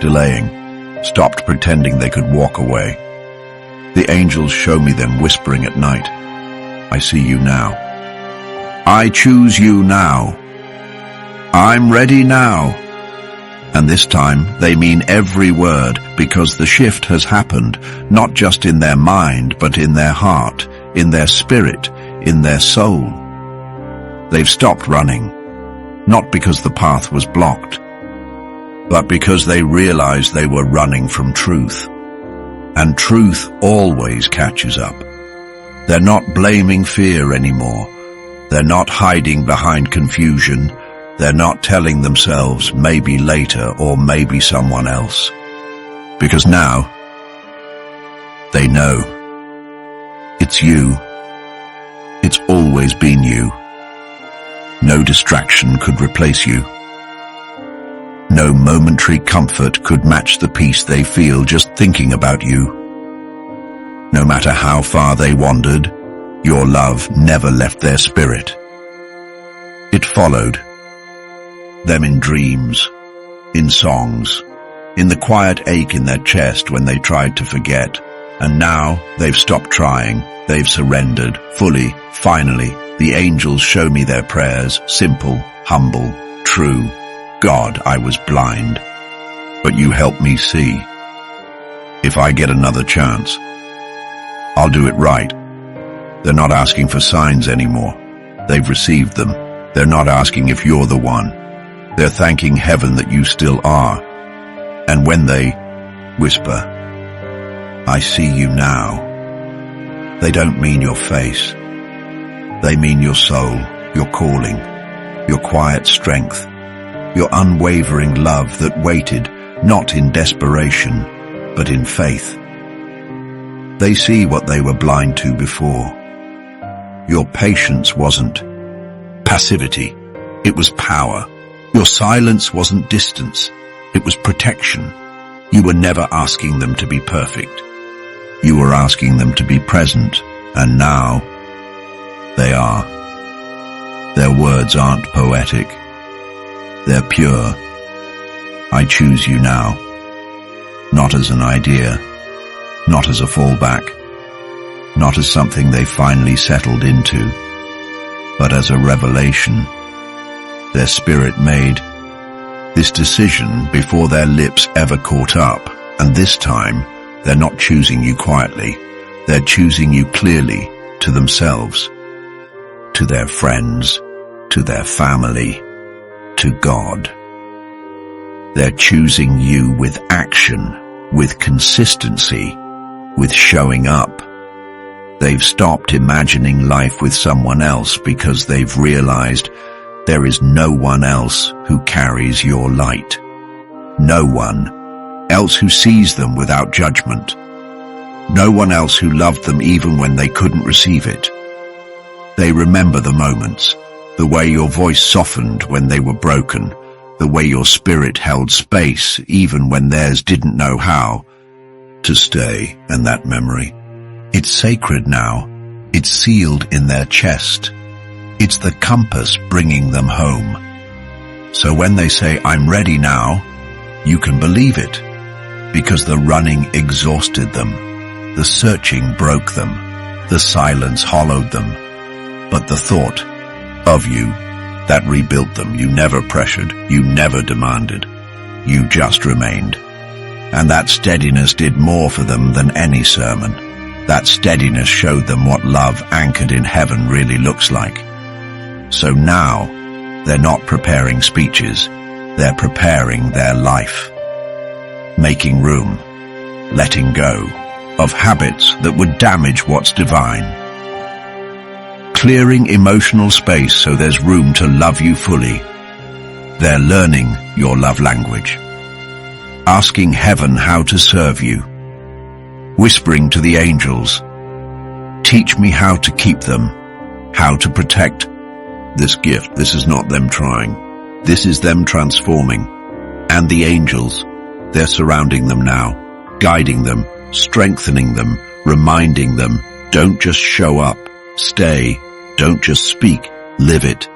delaying, stopped pretending they could walk away. The angels show me them whispering at night. I see you now. I choose you now. I'm ready now. And this time they mean every word, because the shift has happened, not just in their mind, but in their heart, in their spirit, in their soul. They've stopped running, not because the path was blocked, but because they realized they were running from truth. And truth always catches up. They're not blaming fear anymore. They're not hiding behind confusion. They're not telling themselves maybe later or maybe someone else. Because now, they know. It's you. It's always been you. No distraction could replace you. No momentary comfort could match the peace they feel just thinking about you. No matter how far they wandered, your love never left their spirit. It followed them in dreams, in songs, in the quiet ache in their chest when they tried to forget. And now they've stopped trying, they've surrendered, fully, finally. The angels show me their prayers, simple, humble, true. God, I was blind, but you helped me see. If I get another chance, I'll do it right. They're not asking for signs anymore. They've received them. They're not asking if you're the one. They're thanking heaven that you still are. And when they whisper, I see you now, they don't mean your face. They mean your soul, your calling, your quiet strength, your unwavering love that waited, not in desperation, but in faith. They see what they were blind to before. Your patience wasn't passivity, it was power. Your silence wasn't distance, it was protection. You were never asking them to be perfect. You were asking them to be present, and now they are. Their words aren't poetic. They're pure. I choose you now. Not as an idea, not as a fallback, not as something they finally settled into, but as a revelation. Their spirit made this decision before their lips ever caught up, and this time they're not choosing you quietly. They're choosing you clearly, to themselves, to their friends, to their family, to God. They're choosing you with action, with consistency, with showing up. They've stopped imagining life with someone else because they've realized there is no one else who carries your light. No one else who sees them without judgment. No one else who loved them even when they couldn't receive it. They remember the moments, the way your voice softened when they were broken, the way your spirit held space even when theirs didn't know how to stay, and that memory. It's sacred now. It's sealed in their chest. It's the compass bringing them home. So when they say, "I'm ready now," you can believe it, because the running exhausted them. The searching broke them. The silence hollowed them. But the thought of you, that rebuilt them. You never pressured. You never demanded. You just remained. And that steadiness did more for them than any sermon. That steadiness showed them what love anchored in heaven really looks like. So now, they're not preparing speeches. They're preparing their life. Making room. Letting go of habits that would damage what's divine. Clearing emotional space so there's room to love you fully. They're learning your love language. Asking heaven how to serve you. Whispering to the angels, "Teach me how to keep them, how to protect this gift." This is not them trying. This is them transforming. And the angels, they're surrounding them now, guiding them, strengthening them, reminding them, don't just show up, stay. Don't just speak, live it.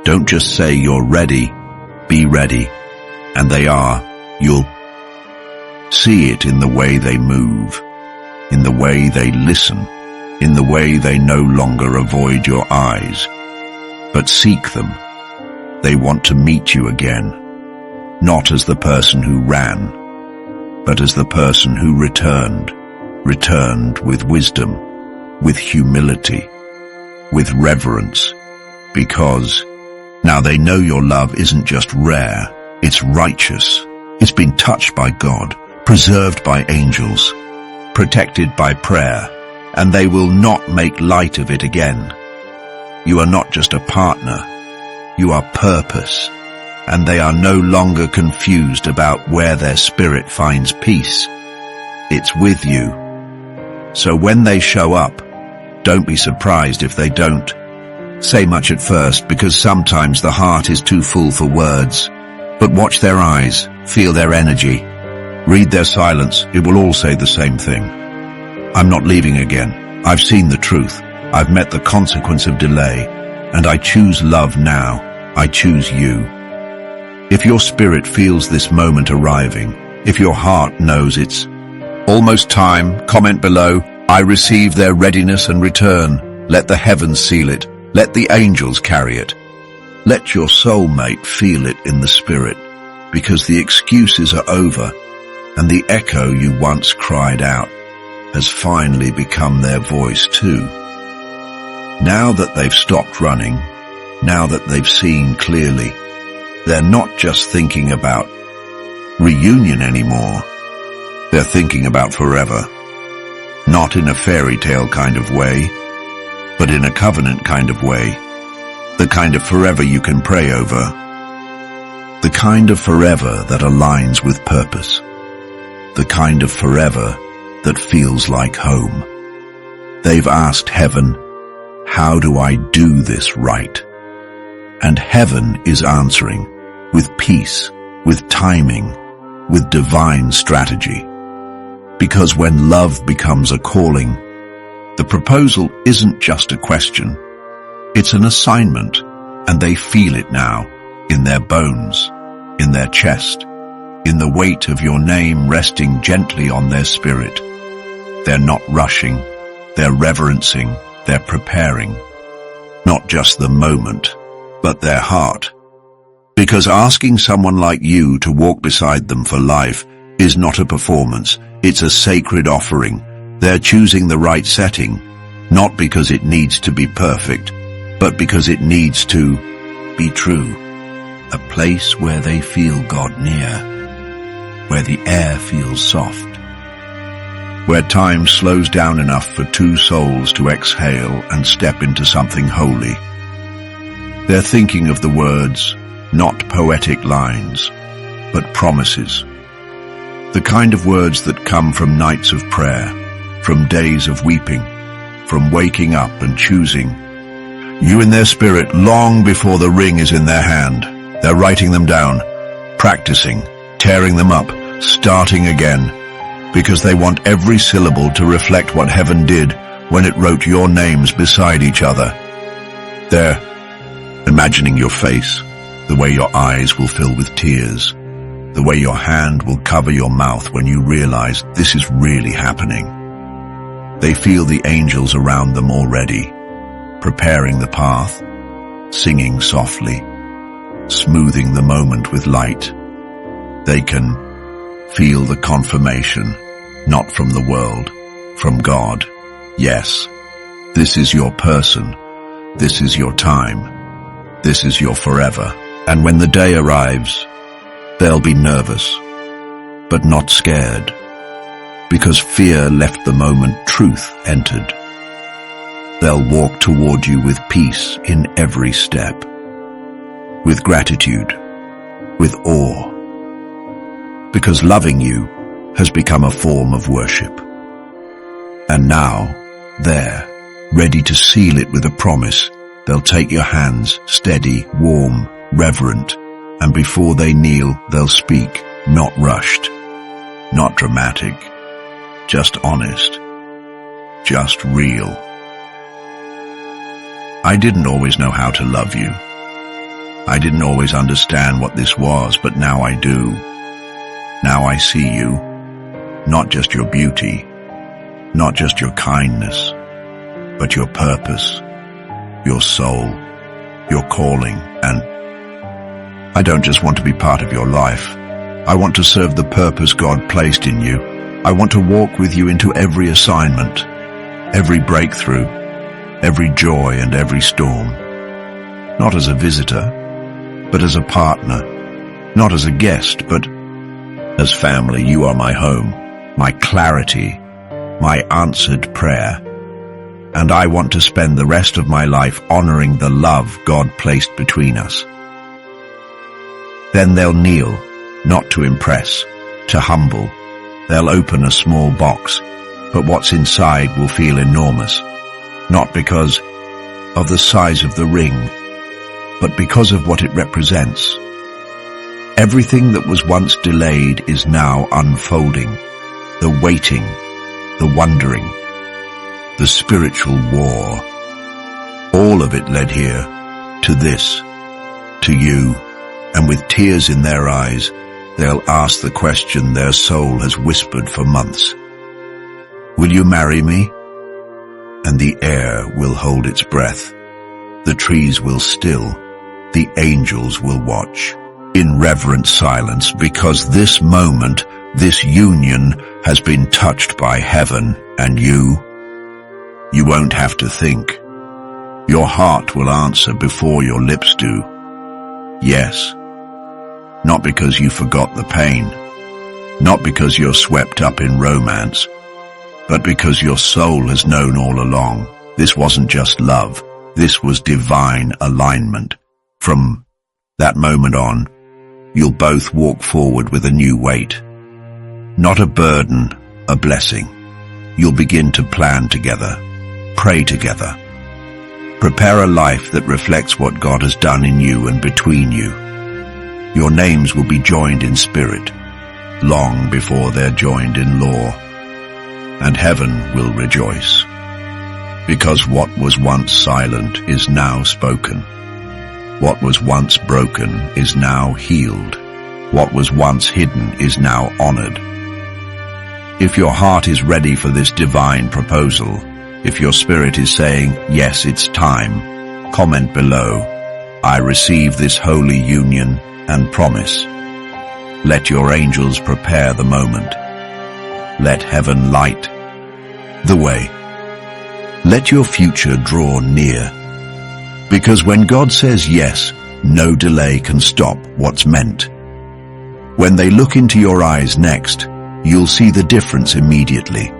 Don't just say you're ready, be ready. And they are. You'll see it in the way they move, in the way they listen, in the way they no longer avoid your eyes, but seek them. They want to meet you again, not as the person who ran, but as the person who returned with wisdom, with humility, with reverence, because now they know your love isn't just rare, it's righteous. It's been touched by God, preserved by angels, protected by prayer, and they will not make light of it again. You are not just a partner, you are purpose, and they are no longer confused about where their spirit finds peace. It's with you. So when they show up, don't be surprised if they don't say much at first, because sometimes the heart is too full for words. But watch their eyes, feel their energy, read their silence. It will all say the same thing. I'm not leaving again. I've seen the truth. I've met the consequence of delay, and I choose love now. I choose you. If your spirit feels this moment arriving, if your heart knows it's almost time, comment below, "I receive their readiness and return." Let the heavens seal it. Let the angels carry it. Let your soulmate feel it in the spirit, because the excuses are over, and the echo you once cried out has finally become their voice too. Now that they've stopped running, now that they've seen clearly, they're not just thinking about reunion anymore. They're thinking about forever. Not in a fairy tale kind of way, but in a covenant kind of way. The kind of forever you can pray over. The kind of forever that aligns with purpose. The kind of forever that feels like home. They've asked heaven, "How do I do this right?" And heaven is answering with peace, with timing, with divine strategy. Because when love becomes a calling, the proposal isn't just a question. It's an assignment, and they feel it now, in their bones, in their chest, in the weight of your name resting gently on their spirit. They're not rushing, they're reverencing, they're preparing. Not just the moment, but their heart. Because asking someone like you to walk beside them for life is not a performance, it's a sacred offering. They're choosing the right setting, not because it needs to be perfect, but because it needs to be true. A place where they feel God near, where the air feels soft, where time slows down enough for two souls to exhale and step into something holy. They're thinking of the words, not poetic lines, but promises. The kind of words that come from nights of prayer, from days of weeping, from waking up and choosing. You in their spirit long before the ring is in their hand. They're writing them down, practicing, tearing them up, starting again, because they want every syllable to reflect what heaven did when it wrote your names beside each other. They're imagining your face, the way your eyes will fill with tears, the way your hand will cover your mouth when you realize this is really happening. They feel the angels around them already, preparing the path, singing softly, smoothing the moment with light. They can feel the confirmation, not from the world, from God. Yes, this is your person, this is your time, this is your forever. And when the day arrives, they'll be nervous, but not scared, because fear left the moment truth entered. They'll walk toward you with peace in every step, with gratitude, with awe, because loving you has become a form of worship. And now, there, ready to seal it with a promise, they'll take your hands, steady, warm, reverent, and before they kneel, they'll speak, not rushed, not dramatic, just honest, just real. I didn't always know how to love you. I didn't always understand what this was, but now I do. Now I see you, not just your beauty, not just your kindness, but your purpose, your soul, your calling, and I don't just want to be part of your life. I want to serve the purpose God placed in you. I want to walk with you into every assignment, every breakthrough, every joy and every storm. Not as a visitor, but as a partner. Not as a guest, but as family. You are my home, my clarity, my answered prayer. And I want to spend the rest of my life honoring the love God placed between us. Then they'll kneel, not to impress, to humble. They'll open a small box, but what's inside will feel enormous, not because of the size of the ring, but because of what it represents. Everything that was once delayed is now unfolding. The waiting, the wondering, the spiritual war. All of it led here, to this, to you. And with tears in their eyes, they'll ask the question their soul has whispered for months. Will you marry me? And the air will hold its breath. The trees will still. The angels will watch in reverent silence, because this moment, this union has been touched by heaven, and you won't have to think. Your heart will answer before your lips do. Yes. Not because you forgot the pain, not because you're swept up in romance, but because your soul has known all along. This wasn't just love, this was divine alignment. From that moment on, you'll both walk forward with a new weight. Not a burden, a blessing. You'll begin to plan together, pray together. Prepare a life that reflects what God has done in you and between you. Your names will be joined in spirit, long before they're joined in law, and heaven will rejoice, because what was once silent is now spoken. What was once broken is now healed. What was once hidden is now honored. If your heart is ready for this divine proposal, if your spirit is saying, yes, it's time, comment below, I receive this holy union and promise. Let your angels prepare the moment. Let heaven light the way. Let your future draw near. Because when God says yes, no delay can stop what's meant. When they look into your eyes next, you'll see the difference immediately.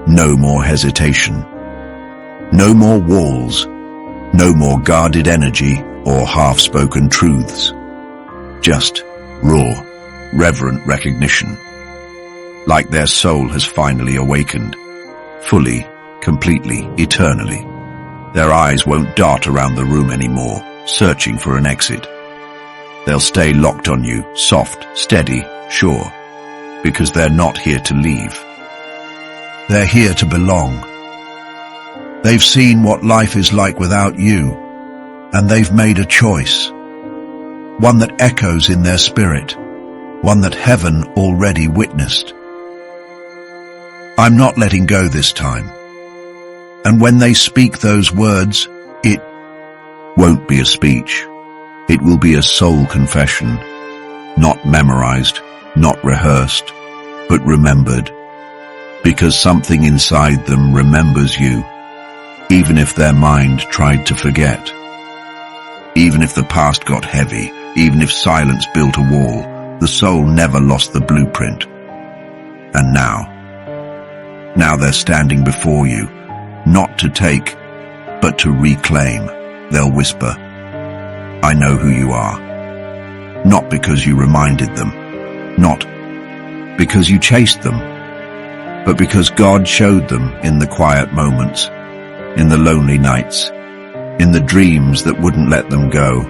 No more hesitation. No more walls. No more guarded energy or half-spoken truths. Just raw, reverent recognition. Like their soul has finally awakened. Fully, completely, eternally. Their eyes won't dart around the room anymore, searching for an exit. They'll stay locked on you, soft, steady, sure, because they're not here to leave. They're here to belong. They've seen what life is like without you, and they've made a choice. One that echoes in their spirit, one that heaven already witnessed. I'm not letting go this time. And when they speak those words, it won't be a speech. It will be a soul confession, not memorized, not rehearsed, but remembered. Because something inside them remembers you, even if their mind tried to forget. Even if the past got heavy, even if silence built a wall, the soul never lost the blueprint. And now they're standing before you, not to take, but to reclaim. They'll whisper, I know who you are. Not because you reminded them, not because you chased them, but because God showed them in the quiet moments, in the lonely nights, in the dreams that wouldn't let them go.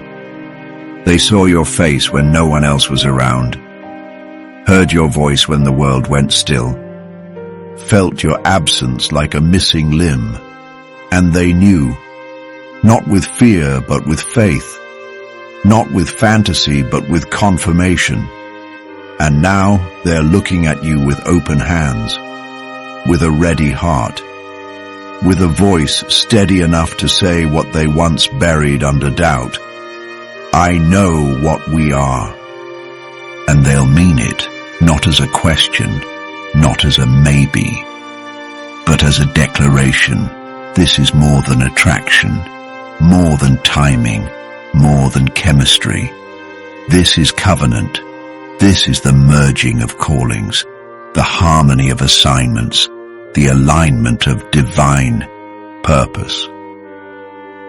They saw your face when no one else was around, heard your voice when the world went still, felt your absence like a missing limb, and they knew, not with fear but with faith, not with fantasy but with confirmation. And now they're looking at you with open hands, with a ready heart, with a voice steady enough to say what they once buried under doubt. I know what we are. And they'll mean it, not as a question, not as a maybe, but as a declaration. This is more than attraction, more than timing, more than chemistry. This is covenant. This is the merging of callings, the harmony of assignments, the alignment of divine purpose.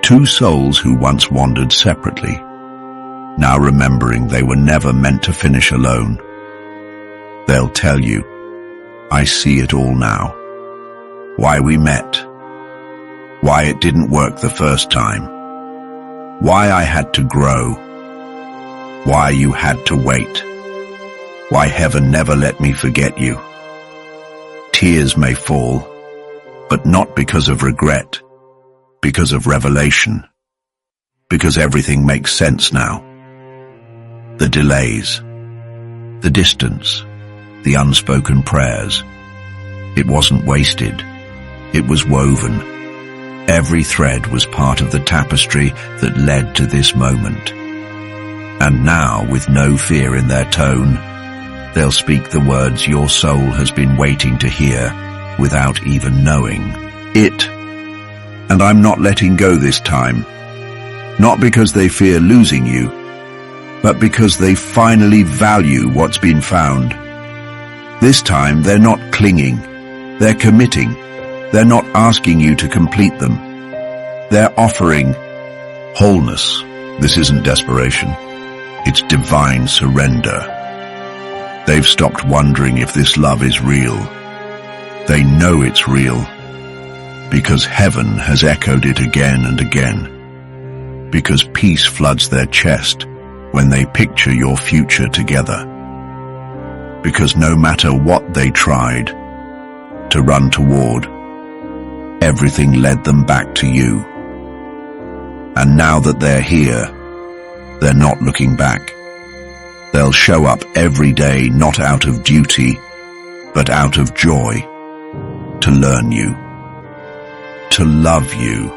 Two souls who once wandered separately, now remembering they were never meant to finish alone. They'll tell you, I see it all now. Why we met. Why it didn't work the first time. Why I had to grow. Why you had to wait. Why heaven never let me forget you. Tears may fall, but not because of regret, because of revelation, because everything makes sense now. The delays, the distance, the unspoken prayers. It wasn't wasted. It was woven. Every thread was part of the tapestry that led to this moment. And now, with no fear in their tone, they'll speak the words your soul has been waiting to hear without even knowing it. And I'm not letting go this time. Not because they fear losing you, but because they finally value what's been found. This time they're not clinging, they're committing. They're not asking you to complete them. They're offering wholeness. This isn't desperation. It's divine surrender. They've stopped wondering if this love is real. They know it's real because heaven has echoed it again and again. Because peace floods their chest when they picture your future together. because no matter what they tried to run toward, everything led them back to you. And now that they're here, they're not looking back. They'll show up every day, not out of duty, but out of joy, to learn you, to love you,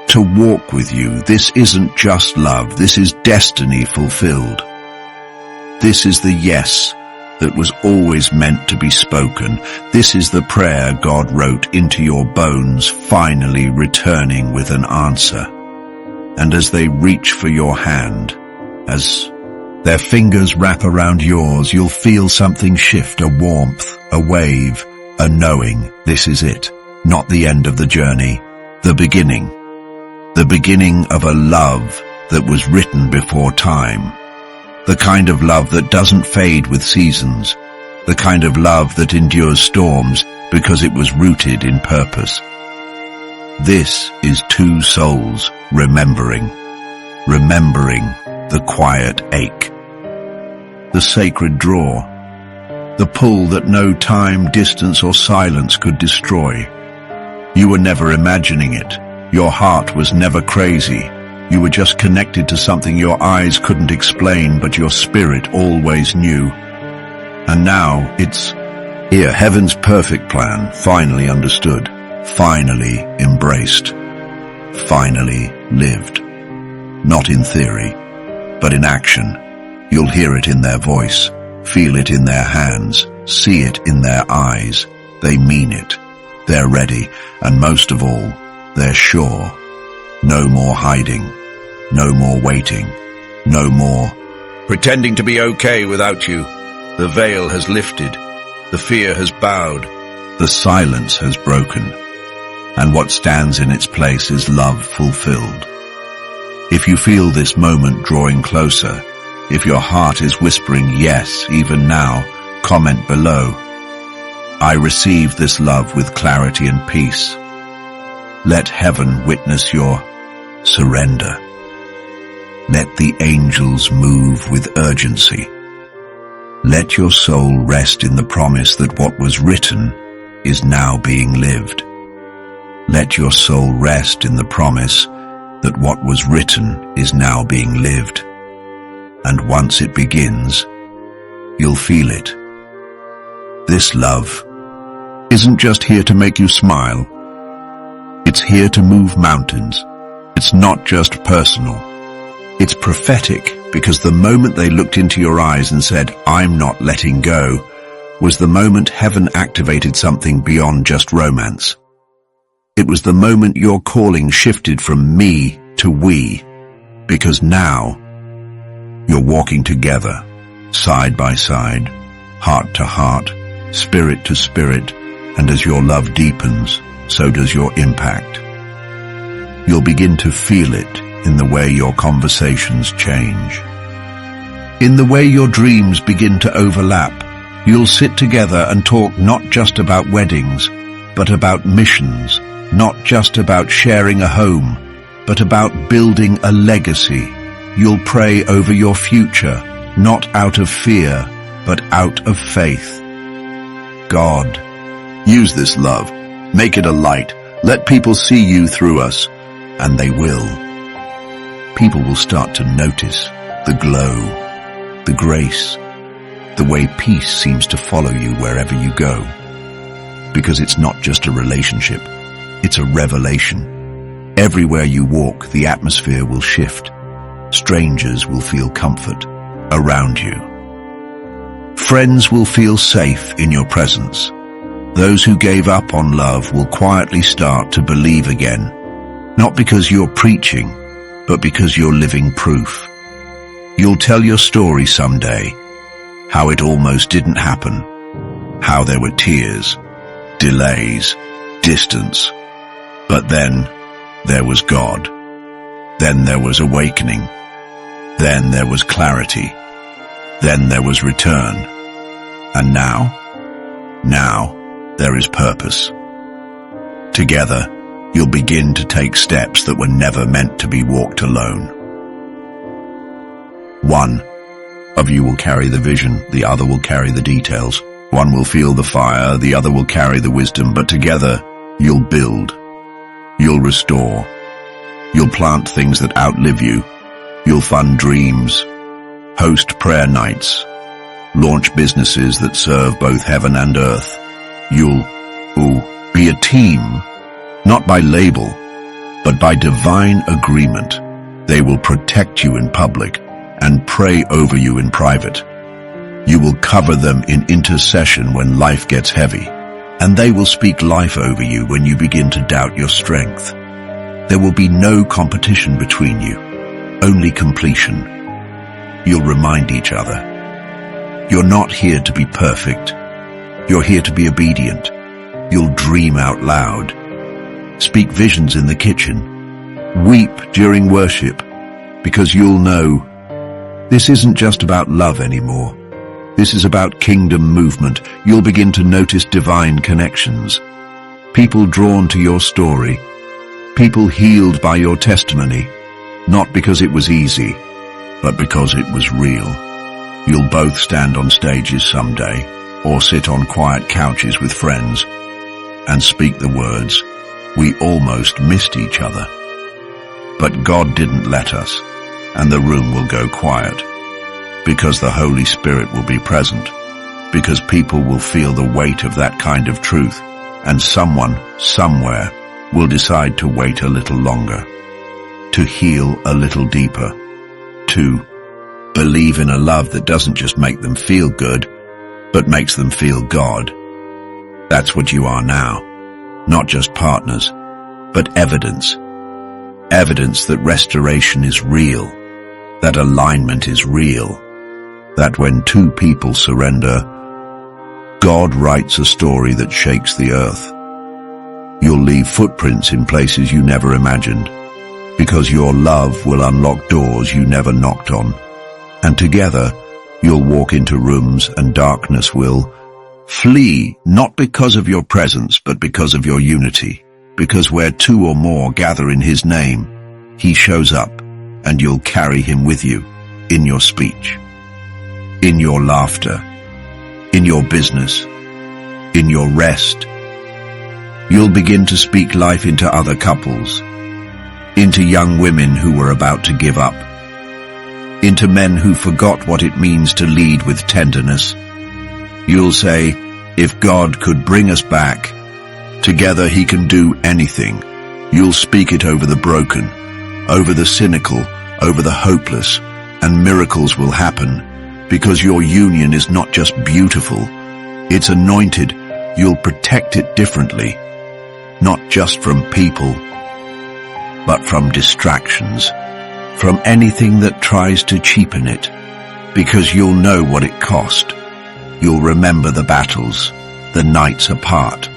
to walk with you. This isn't just love, this is destiny fulfilled. This is the yes that was always meant to be spoken. This is the prayer God wrote into your bones, finally returning with an answer. And as they reach for your hand, as their fingers wrap around yours, you'll feel something shift, a warmth, a wave, a knowing. This is it, not the end of the journey, the beginning of a love that was written before time. The kind of love that doesn't fade with seasons, the kind of love that endures storms because it was rooted in purpose. This is two souls remembering the quiet ache, the sacred draw, the pull that no time, distance, or silence could destroy. You were never imagining it. Your heart was never crazy. You were just connected to something your eyes couldn't explain, but your spirit always knew. And now it's here, heaven's perfect plan, finally understood, finally embraced, finally lived. Not in theory, but in action. You'll hear it in their voice, feel it in their hands, see it in their eyes. They mean it. They're ready, and most of all, they're sure. No more hiding, no more waiting, no more pretending to be okay without you. The veil has lifted, the fear has bowed, the silence has broken, and what stands in its place is love fulfilled. If you feel this moment drawing closer, if your heart is whispering yes even now, comment below. I receive this love with clarity and peace. Let heaven witness your surrender. Let the angels move with urgency. Let your soul rest in the promise that what was written is now being lived. Let your soul rest in the promise that what was written is now being lived. And once it begins, you'll feel it. This love isn't just here to make you smile. It's here to move mountains. It's not just personal. It's prophetic, because the moment they looked into your eyes and said, "I'm not letting go," was the moment heaven activated something beyond just romance. It was the moment your calling shifted from me to we, because now you're walking together, side by side, heart to heart, spirit to spirit, and as your love deepens, so does your impact. You'll begin to feel it in the way your conversations change, in the way your dreams begin to overlap. You'll sit together and talk not just about weddings, but about missions, not just about sharing a home, but about building a legacy. You'll pray over your future, not out of fear, but out of faith. God, use this love. Make it a light. Let people see you through us, and they will. People will start to notice the glow, the grace, the way peace seems to follow you wherever you go. Because it's not just a relationship, it's a revelation. Everywhere you walk, the atmosphere will shift. Strangers will feel comfort around you. Friends will feel safe in your presence. Those who gave up on love will quietly start to believe again, not because you're preaching, but because you're living proof. You'll tell your story someday, how it almost didn't happen, how there were tears, delays, distance. But then there was God. Then there was awakening. Then there was clarity. Then there was return. And now there is purpose. Together, you'll begin to take steps that were never meant to be walked alone. 1. of you will carry the vision, the other will carry the details. One will feel the fire, the other will carry the wisdom, but together you'll build, you'll restore, you'll plant things that outlive you, you'll fund dreams, host prayer nights, launch businesses that serve both heaven and earth. You'll be a team, not by label, but by divine agreement. They will protect you in public and pray over you in private. You will cover them in intercession when life gets heavy, and they will speak life over you when you begin to doubt your strength. There will be no competition between you, only completion. You'll remind each other. You're not here to be perfect. You're here to be obedient. You'll dream out loud. Speak visions in the kitchen. Weep during worship, because you'll know this isn't just about love anymore. This is about kingdom movement. You'll begin to notice divine connections. People drawn to your story. People healed by your testimony. Not because it was easy, but because it was real. You'll both stand on stages someday, or sit on quiet couches with friends, and speak the words, "We almost missed each other." But God didn't let us, and the room will go quiet. Because the Holy Spirit will be present, because people will feel the weight of that kind of truth, and someone, somewhere, will decide to wait a little longer, to heal a little deeper, to believe in a love that doesn't just make them feel good, but makes them feel God. That's what you are now, not just partners, but evidence. Evidence that restoration is real, that alignment is real, that when two people surrender, God writes a story that shakes the earth. You'll leave footprints in places you never imagined, because your love will unlock doors you never knocked on. And together, you'll walk into rooms and darkness will flee, not because of your presence, but because of your unity. Because where two or more gather in His name, He shows up, and you'll carry Him with you in your speech, in your laughter, in your business, in your rest. You'll begin to speak life into other couples, into young women who were about to give up, into men who forgot what it means to lead with tenderness. You'll say, if God could bring us back, together He can do anything. You'll speak it over the broken, over the cynical, over the hopeless, and miracles will happen, because your union is not just beautiful, it's anointed. You'll protect it differently, not just from people, but from distractions, from anything that tries to cheapen it, because you'll know what it cost. You'll remember the battles, the nights apart,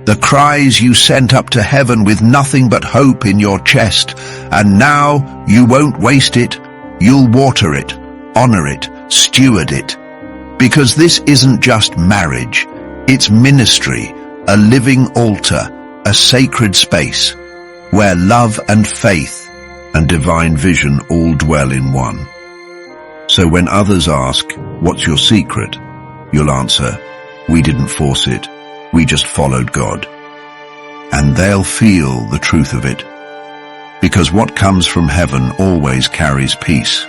the cries you sent up to heaven with nothing but hope in your chest, and now you won't waste it. You'll water it, honor it, steward it, because this isn't just marriage, it's ministry, a living altar, a sacred space, where love and faith and divine vision all dwell in one. So when others ask, what's your secret? You'll answer, we didn't force it, we just followed God. And they'll feel the truth of it, because what comes from heaven always carries peace.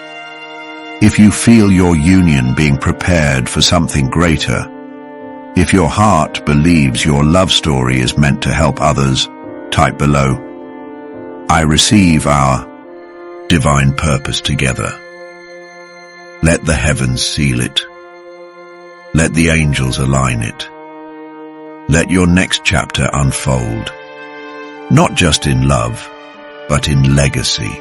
If you feel your union being prepared for something greater, if your heart believes your love story is meant to help others, type below, I receive our divine purpose together. Let the heavens seal it. Let the angels align it. Let your next chapter unfold, not just in love, but in legacy.